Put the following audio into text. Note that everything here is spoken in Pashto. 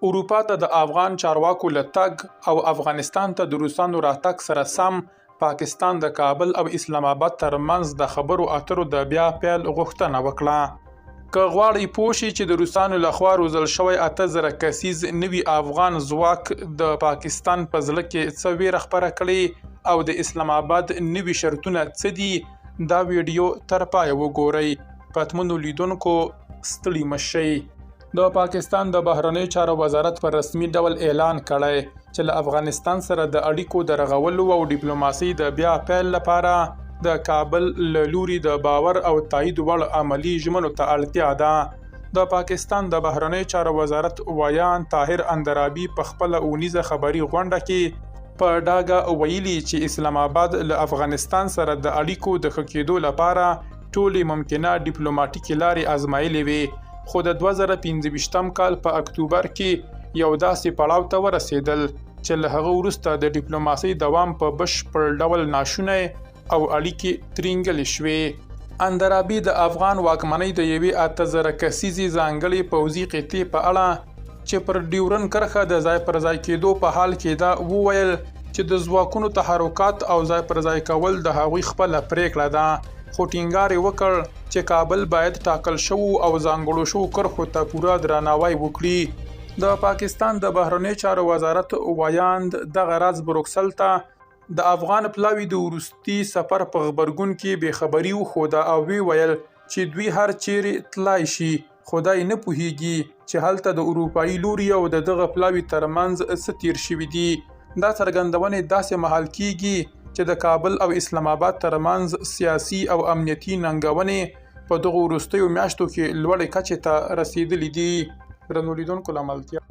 اروپا ته د افغان چارواکو له تګ او افغانستان ته د روسانو راتګ سره سم پاکستان د کابل او اسلام آباد ترمنځ د خبرو اترو د بیا پیل غوښتنه وکړه. که غواړئ پوه شئ چې د روسانو لخوا روزل شوی 8000 کسیز نوي افغان ځواک د پاکستان په زړه کې څه ویره خپره کړې او د اسلام آباد نوي شرطونه څه دي، دا ویډیو تر پایه وګورئ. پتمنو لیدونکو ستړي مشئ. د پاکستان د بهرنیو چارو وزارت په رسمي ډول اعلان کړی چې له افغانستان سره د اړیکو د رغولو او ډیپلوماسۍ د بیا پیل لپاره د کابل له لوري د باور او تایید وړ عملی ژمنو ته اړتیا ده. د پاکستان د بهرنیو چارو وزارت ویان طاهر اندرابي په خپله اونیزه خبري غونډه کې په ډاګه ویلي چې اسلام آباد له افغانستان سره د اړیکو د ښه کېدو لپاره ټولې ممکنه ډیپلوماټیکې لارې ازمایلې وې، خو د 2025 کال په اکتوبر کې یو داسې پړاو ته ورسېدل چې له هغه وروسته د ډیپلوماسۍ دوام په بشپړ ډول ناشونی او اړیکې ترینګلې شوې. اندرابي د افغان واکمنۍ د یوې 8000 کسیزې ځانګړې پوځي قطعې په اړه چې پر ډیورن کرښه د ځای پر ځای کېدو په حال کې ده وویل چې د ځواکونو تحرکات او ځای پر ځای کول د هغوی خپله پریکړه ده، خو ټینګار یې وکړ چې کابل باید ټاکل شوو او ځانګړو شوو کرښو ته پوره درناوی وکړي. د پاکستان د بهرنیو چارو وزارت ویاند دغه راز بروکسل ته د افغان پلاوي د وروستي سفر په غبرګون کې بېخبري وښوده او ویل چې دوی هر چیرې تلای شي، خو دی نه پوهیږي چې هلته د اروپایي لوري او د دغه پلاوي ترمنځ څه تیر شوي دي. دا څرګندونې داسې مهال کیږي چې د کابل او اسلام آباد ترمنځ سیاسي او امنیتي ننګونې په دغو وروستیو میاشتو کې لوړې کچې ته رسیدلې دي. درنو لیدونکو له ملتیا